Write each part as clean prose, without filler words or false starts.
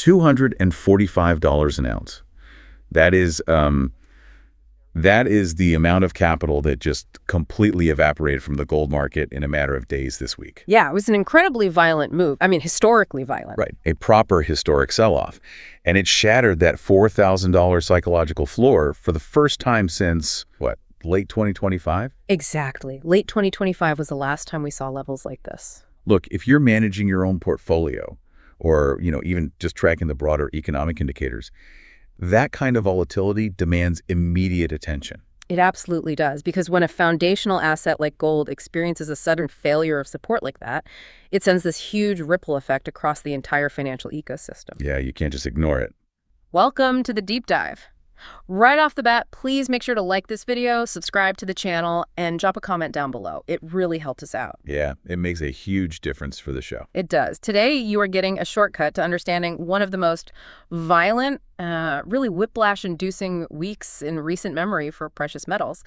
$245 an ounce. That is the amount of capital that just completely evaporated from the gold market in a matter of days this week. Yeah, it was an incredibly violent move. I mean, historically violent. Right, a proper historic sell-off. And it shattered that $4,000 psychological floor for the first time since, what, late 2025? Exactly. Late 2025 was the last time we saw levels like this. Look, if you're managing your own portfolio or, even just tracking the broader economic indicators, that kind of volatility demands immediate attention. It absolutely does, because when a foundational asset like gold experiences a sudden failure of support like that, it sends this huge ripple effect across the entire financial ecosystem. Yeah, you can't just ignore it. Welcome to the deep dive. Right off the bat, please make sure to like this video, subscribe to the channel, and drop a comment down below. It really helps us out. Yeah, it makes a huge difference for the show. It does. Today, you are getting a shortcut to understanding one of the most violent, really whiplash-inducing weeks in recent memory for precious metals.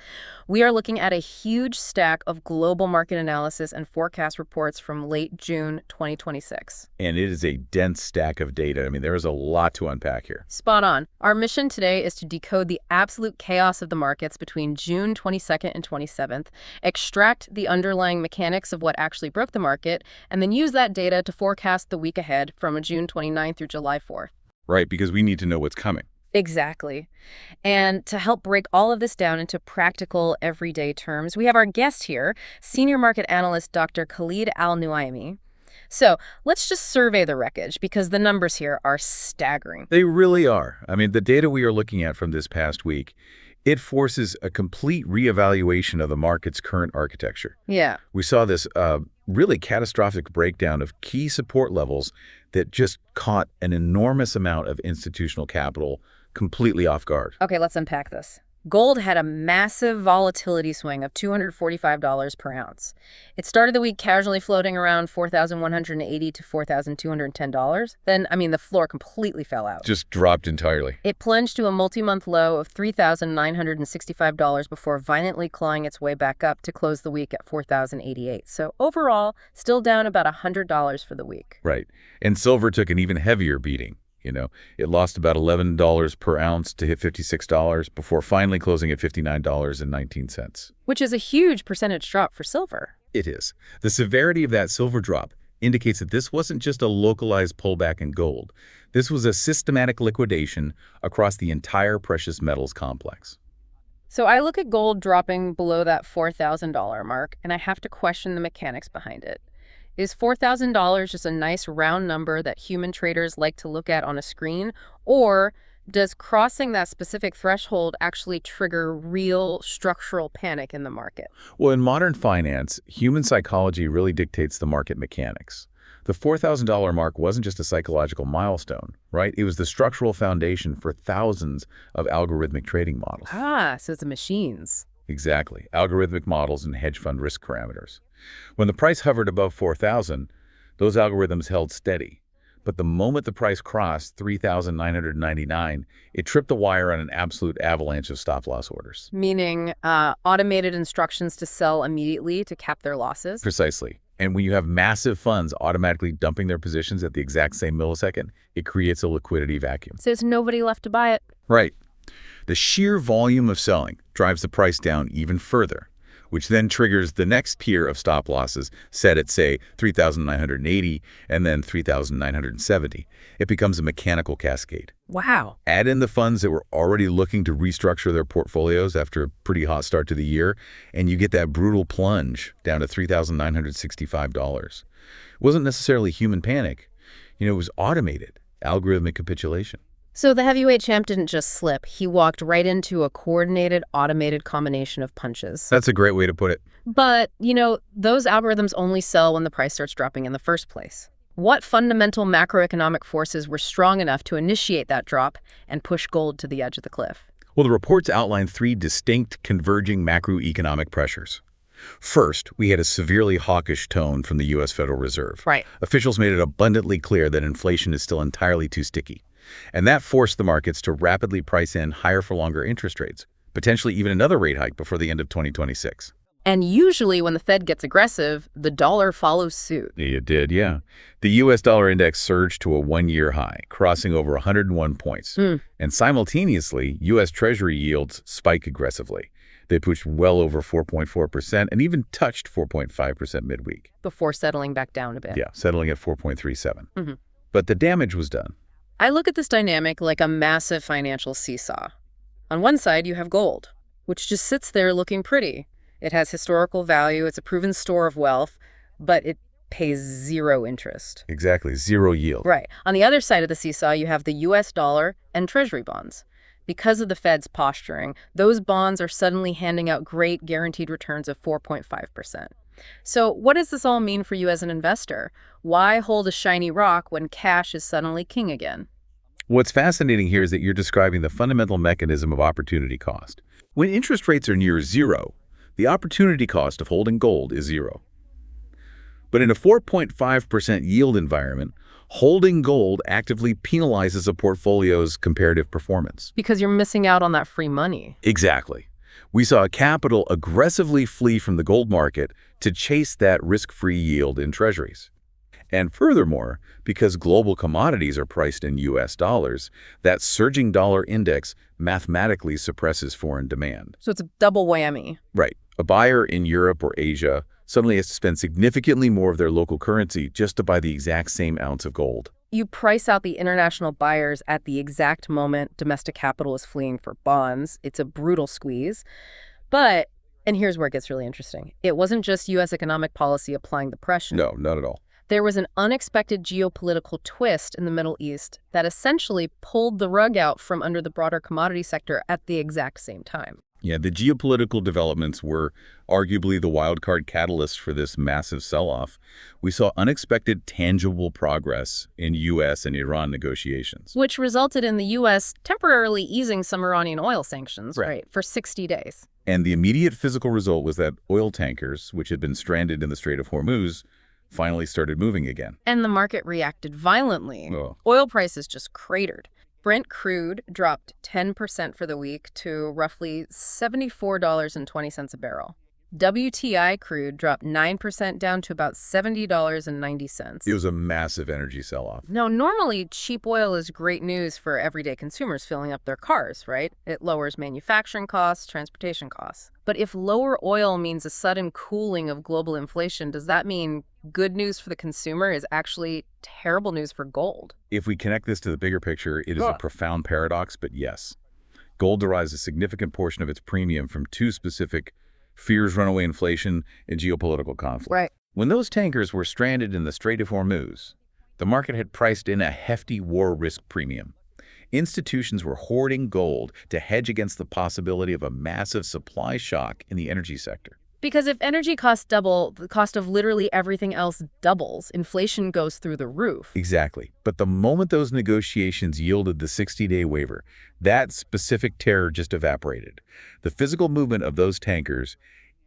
We are looking at a huge stack of global market analysis and forecast reports from late June 2026. And it is a dense stack of data. I mean, there is a lot to unpack here. Spot on. Our mission today is to decode the absolute chaos of the markets between June 22nd and 27th, extract the underlying mechanics of what actually broke the market, and then use that data to forecast the week ahead from June 29th through July 4th. Right, because we need to know what's coming. Exactly. And to help break all of this down into practical, everyday terms, we have our guest here, senior market analyst Dr. Khalid Al-Nuaimi. So let's just survey the wreckage, because the numbers here are staggering. They really are. I mean, the data we are looking at from this past week, it forces a complete reevaluation of the market's current architecture. Yeah. We saw this really catastrophic breakdown of key support levels that just caught an enormous amount of institutional capital completely off guard. Okay, let's unpack this. Gold had a massive volatility swing of $245 per ounce. It started the week casually floating around $4,180 to $4,210. Then, the floor completely fell out. Just dropped entirely. It plunged to a multi-month low of $3,965 before violently clawing its way back up to close the week at $4,088. So overall, still down about $100 for the week. Right. And silver took an even heavier beating. It lost about $11 per ounce to hit $56 before finally closing at $59.19. Which is a huge percentage drop for silver. It is. The severity of that silver drop indicates that this wasn't just a localized pullback in gold. This was a systematic liquidation across the entire precious metals complex. So I look at gold dropping below that $4,000 mark, and I have to question the mechanics behind it. Is $4,000 just a nice round number that human traders like to look at on a screen? Or does crossing that specific threshold actually trigger real structural panic in the market? Well, in modern finance, human psychology really dictates the market mechanics. The $4,000 mark wasn't just a psychological milestone, right? It was the structural foundation for thousands of algorithmic trading models. Ah, so it's the machines. Exactly. Algorithmic models and hedge fund risk parameters. When the price hovered above 4,000, those algorithms held steady. But the moment the price crossed 3,999, it tripped the wire on an absolute avalanche of stop-loss orders. Meaning automated instructions to sell immediately to cap their losses? Precisely. And when you have massive funds automatically dumping their positions at the exact same millisecond, it creates a liquidity vacuum. So there's nobody left to buy it. Right. The sheer volume of selling drives the price down even further, which then triggers the next tier of stop losses set at, say, 3,980 and then 3,970. It becomes a mechanical cascade. Wow. Add in the funds that were already looking to restructure their portfolios after a pretty hot start to the year, and you get that brutal plunge down to $3,965. It wasn't necessarily human panic. It was automated, algorithmic capitulation. So the heavyweight champ didn't just slip. He walked right into a coordinated, automated combination of punches. That's a great way to put it. But, those algorithms only sell when the price starts dropping in the first place. What fundamental macroeconomic forces were strong enough to initiate that drop and push gold to the edge of the cliff? Well, the reports outline three distinct converging macroeconomic pressures. First, we had a severely hawkish tone from the U.S. Federal Reserve. Right. Officials made it abundantly clear that inflation is still entirely too sticky. And that forced the markets to rapidly price in higher for longer interest rates, potentially even another rate hike before the end of 2026. And usually when the Fed gets aggressive, the dollar follows suit. It did, yeah. The U.S. dollar index surged to a one-year high, crossing over 101 points. And simultaneously, U.S. Treasury yields spike aggressively. They pushed well over 4.4% and even touched 4.5% midweek. Before settling back down a bit. Yeah, settling at 4.37. But the damage was done. I look at this dynamic like a massive financial seesaw. On one side, you have gold, which just sits there looking pretty. It has historical value, it's a proven store of wealth, but it pays zero interest. Exactly, zero yield. Right. On the other side of the seesaw, you have the U.S. dollar and Treasury bonds. Because of the Fed's posturing, those bonds are suddenly handing out great guaranteed returns of 4.5%. So what does this all mean for you as an investor? Why hold a shiny rock when cash is suddenly king again? What's fascinating here is that you're describing the fundamental mechanism of opportunity cost. When interest rates are near zero, the opportunity cost of holding gold is zero. But in a 4.5% yield environment, holding gold actively penalizes a portfolio's comparative performance. Because you're missing out on that free money. Exactly. We saw capital aggressively flee from the gold market to chase that risk-free yield in treasuries. And furthermore, because global commodities are priced in U.S. dollars, that surging dollar index mathematically suppresses foreign demand. So it's a double whammy. Right. A buyer in Europe or Asia suddenly has to spend significantly more of their local currency just to buy the exact same ounce of gold. You price out the international buyers at the exact moment domestic capital is fleeing for bonds. It's a brutal squeeze. But, and here's where it gets really interesting, it wasn't just U.S. economic policy applying the pressure. No, not at all. There was an unexpected geopolitical twist in the Middle East that essentially pulled the rug out from under the broader commodity sector at the exact same time. Yeah, the geopolitical developments were arguably the wildcard catalyst for this massive sell-off. We saw unexpected tangible progress in U.S. and Iran negotiations. Which resulted in the U.S. temporarily easing some Iranian oil sanctions, right, for 60 days. And the immediate physical result was that oil tankers, which had been stranded in the Strait of Hormuz, finally started moving again. And the market reacted violently. Oil prices just cratered. Brent crude dropped 10% for the week to roughly $74.20 a barrel. WTI crude dropped 9% down to about $70.90. It was a massive energy sell-off. Now, normally, cheap oil is great news for everyday consumers filling up their cars, right? It lowers manufacturing costs, transportation costs. But if lower oil means a sudden cooling of global inflation, does that mean good news for the consumer is actually terrible news for gold? If we connect this to the bigger picture, it is a profound paradox, but yes. Gold derives a significant portion of its premium from two specific fears: runaway inflation and geopolitical conflict. Right. When those tankers were stranded in the Strait of Hormuz, the market had priced in a hefty war risk premium. Institutions were hoarding gold to hedge against the possibility of a massive supply shock in the energy sector. Because if energy costs double, the cost of literally everything else doubles. Inflation goes through the roof. Exactly. But the moment those negotiations yielded the 60-day waiver, that specific terror just evaporated. The physical movement of those tankers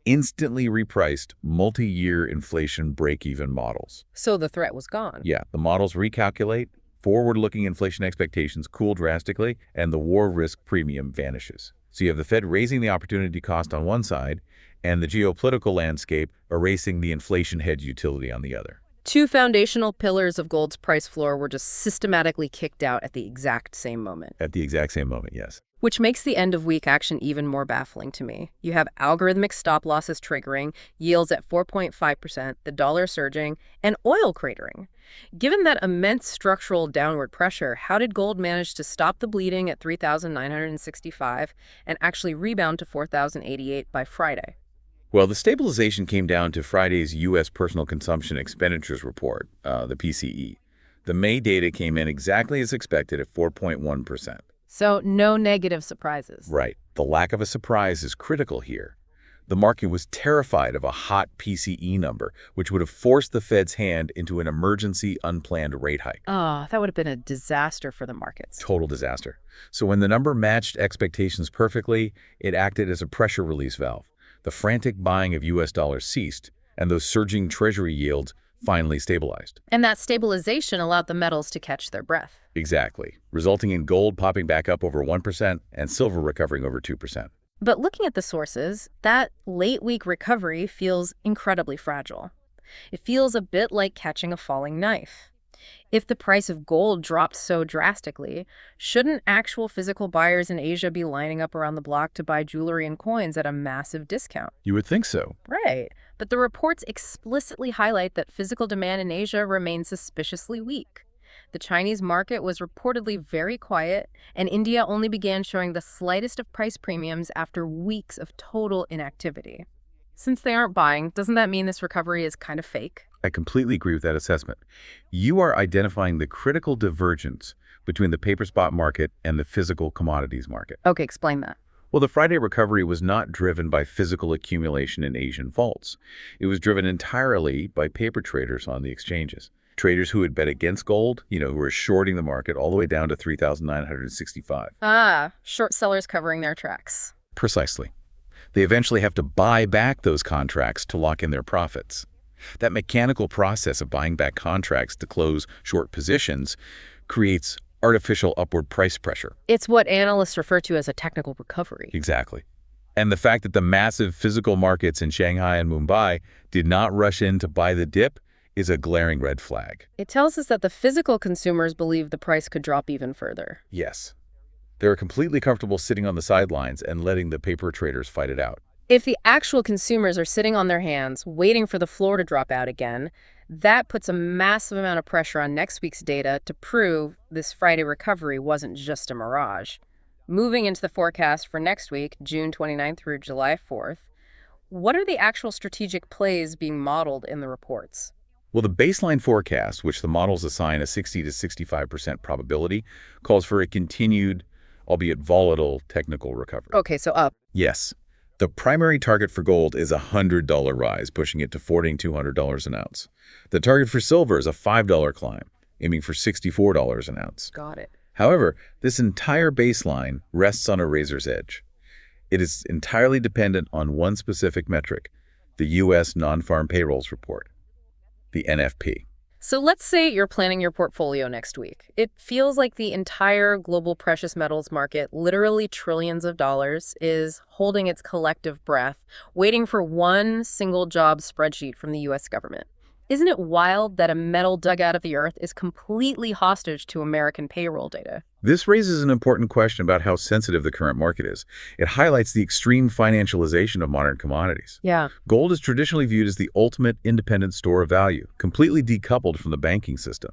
instantly repriced multi-year inflation break-even models. So the threat was gone. Yeah, the models recalculate, forward-looking inflation expectations cool drastically, and the war risk premium vanishes. So you have the Fed raising the opportunity cost on one side, and the geopolitical landscape erasing the inflation hedge utility on the other. Two foundational pillars of gold's price floor were just systematically kicked out at the exact same moment. At the exact same moment, yes. Which makes the end-of-week action even more baffling to me. You have algorithmic stop losses triggering, yields at 4.5%, the dollar surging, and oil cratering. Given that immense structural downward pressure, how did gold manage to stop the bleeding at 3,965 and actually rebound to 4,088 by Friday? Well, the stabilization came down to Friday's U.S. Personal Consumption Expenditures Report, the PCE. The May data came in exactly as expected at 4.1%. So no negative surprises. Right. The lack of a surprise is critical here. The market was terrified of a hot PCE number, which would have forced the Fed's hand into an emergency unplanned rate hike. Oh, that would have been a disaster for the markets. Total disaster. So when the number matched expectations perfectly, it acted as a pressure release valve. The frantic buying of U.S. dollars ceased, and those surging treasury yields finally stabilized. And that stabilization allowed the metals to catch their breath. Exactly, resulting in gold popping back up over 1% and silver recovering over 2%. But looking at the sources, that late-week recovery feels incredibly fragile. It feels a bit like catching a falling knife. If the price of gold dropped so drastically, shouldn't actual physical buyers in Asia be lining up around the block to buy jewelry and coins at a massive discount? You would think so. Right. But the reports explicitly highlight that physical demand in Asia remains suspiciously weak. The Chinese market was reportedly very quiet, and India only began showing the slightest of price premiums after weeks of total inactivity. Since they aren't buying, doesn't that mean this recovery is kind of fake? I completely agree with that assessment. You are identifying the critical divergence between the paper spot market and the physical commodities market. Okay, explain that. Well, the Friday recovery was not driven by physical accumulation in Asian vaults. It was driven entirely by paper traders on the exchanges. Traders who had bet against gold, who were shorting the market all the way down to 3,965. Short sellers covering their tracks. Precisely. They eventually have to buy back those contracts to lock in their profits. That mechanical process of buying back contracts to close short positions creates artificial upward price pressure. It's what analysts refer to as a technical recovery. Exactly. And the fact that the massive physical markets in Shanghai and Mumbai did not rush in to buy the dip is a glaring red flag. It tells us that the physical consumers believe the price could drop even further. Yes. They're completely comfortable sitting on the sidelines and letting the paper traders fight it out. If the actual consumers are sitting on their hands, waiting for the floor to drop out again, that puts a massive amount of pressure on next week's data to prove this Friday recovery wasn't just a mirage. Moving into the forecast for next week, June 29th through July 4th, what are the actual strategic plays being modeled in the reports? Well, the baseline forecast, which the models assign a 60 to 65% probability, calls for a continued, albeit volatile, technical recovery. Okay, so up. Yes. The primary target for gold is a $100 rise, pushing it to $4,200 an ounce. The target for silver is a $5 climb, aiming for $64 an ounce. Got it. However, this entire baseline rests on a razor's edge. It is entirely dependent on one specific metric, the U.S. non-farm payrolls report, the NFP. So let's say you're planning your portfolio next week. It feels like the entire global precious metals market, literally trillions of dollars, is holding its collective breath, waiting for one single job spreadsheet from the U.S. government. Isn't it wild that a metal dug out of the earth is completely hostage to American payroll data? This raises an important question about how sensitive the current market is. It highlights the extreme financialization of modern commodities. Yeah. Gold is traditionally viewed as the ultimate independent store of value, completely decoupled from the banking system.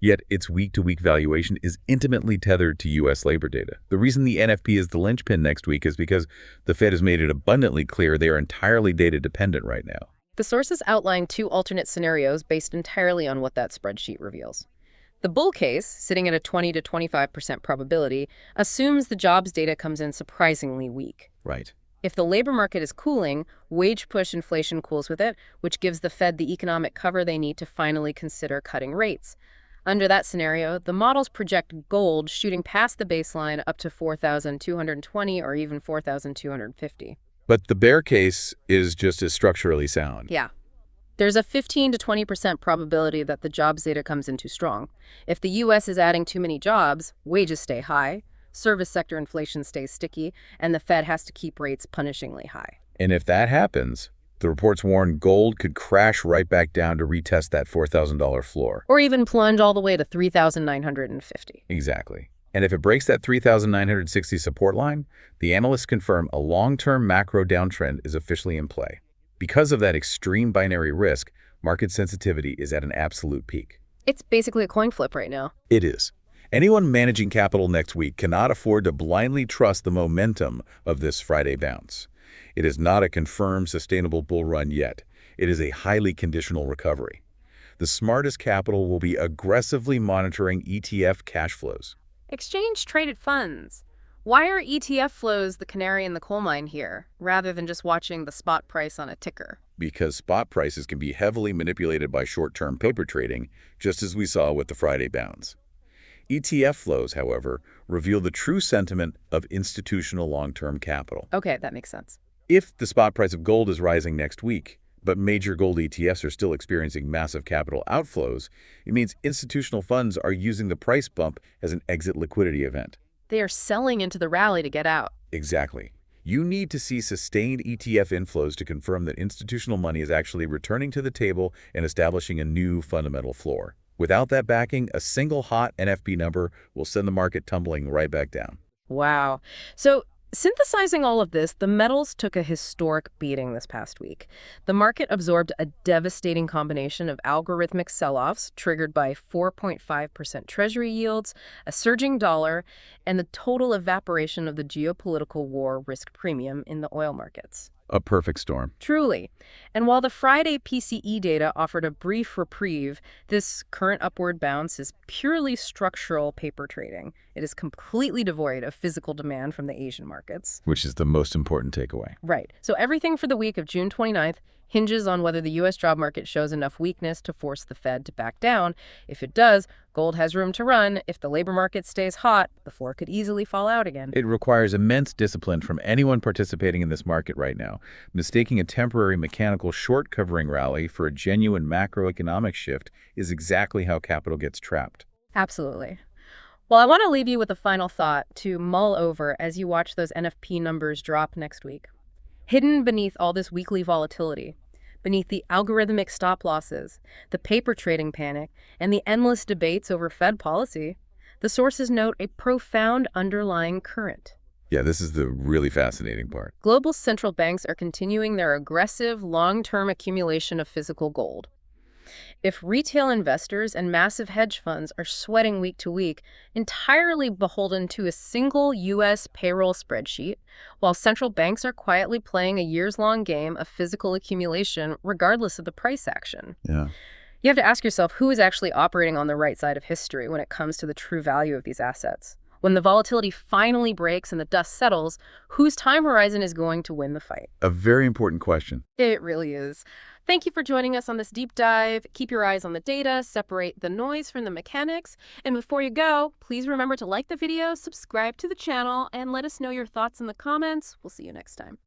Yet its week-to-week valuation is intimately tethered to U.S. labor data. The reason the NFP is the linchpin next week is because the Fed has made it abundantly clear they are entirely data-dependent right now. The sources outline two alternate scenarios based entirely on what that spreadsheet reveals. The bull case, sitting at a 20 to 25% probability, assumes the jobs data comes in surprisingly weak. Right. If the labor market is cooling, wage push inflation cools with it, which gives the Fed the economic cover they need to finally consider cutting rates. Under that scenario, the models project gold shooting past the baseline up to 4,220 or even 4,250. But the bear case is just as structurally sound. Yeah. There's a 15 to 20% probability that the jobs data comes in too strong. If the U.S. is adding too many jobs, wages stay high, service sector inflation stays sticky, and the Fed has to keep rates punishingly high. And if that happens, the reports warn gold could crash right back down to retest that $4,000 floor. Or even plunge all the way to 3,950. Exactly. And if it breaks that 3,960 support line, the analysts confirm a long-term macro downtrend is officially in play. Because of that extreme binary risk, market sensitivity is at an absolute peak. It's basically a coin flip right now. It is. Anyone managing capital next week cannot afford to blindly trust the momentum of this Friday bounce. It is not a confirmed sustainable bull run yet. It is a highly conditional recovery. The smartest capital will be aggressively monitoring ETF cash flows. Exchange-traded funds. Why are ETF flows the canary in the coal mine here, rather than just watching the spot price on a ticker? Because spot prices can be heavily manipulated by short-term paper trading, just as we saw with the Friday bounce. ETF flows, however, reveal the true sentiment of institutional long-term capital. Okay, that makes sense. If the spot price of gold is rising next week, but major gold ETFs are still experiencing massive capital outflows, it means institutional funds are using the price bump as an exit liquidity event. They are selling into the rally to get out. Exactly. You need to see sustained ETF inflows to confirm that institutional money is actually returning to the table and establishing a new fundamental floor. Without that backing, a single hot NFP number will send the market tumbling right back down. Wow. So, synthesizing all of this, the metals took a historic beating this past week. The market absorbed a devastating combination of algorithmic sell-offs triggered by 4.5% treasury yields, a surging dollar, and the total evaporation of the geopolitical war risk premium in the oil markets. A perfect storm. Truly. And while the Friday PCE data offered a brief reprieve, this current upward bounce is purely structural paper trading. It is completely devoid of physical demand from the Asian markets. Which is the most important takeaway. Right. So everything for the week of June 29th hinges on whether the U.S. job market shows enough weakness to force the Fed to back down. If it does, gold has room to run. If the labor market stays hot, the floor could easily fall out again. It requires immense discipline from anyone participating in this market right now. Mistaking a temporary mechanical short covering rally for a genuine macroeconomic shift is exactly how capital gets trapped. Absolutely. Well, I want to leave you with a final thought to mull over as you watch those NFP numbers drop next week. Hidden beneath all this weekly volatility, beneath the algorithmic stop losses, the paper trading panic, and the endless debates over Fed policy, the sources note a profound underlying current. Yeah, this is the really fascinating part. Global central banks are continuing their aggressive, long-term accumulation of physical gold. If retail investors and massive hedge funds are sweating week to week, entirely beholden to a single U.S. payroll spreadsheet, while central banks are quietly playing a years-long game of physical accumulation regardless of the price action. Yeah. You have to ask yourself who is actually operating on the right side of history when it comes to the true value of these assets. When the volatility finally breaks and the dust settles, whose time horizon is going to win the fight? A very important question. It really is. Thank you for joining us on this deep dive. Keep your eyes on the data, separate the noise from the mechanics. And before you go, please remember to like the video, subscribe to the channel, and let us know your thoughts in the comments. We'll see you next time.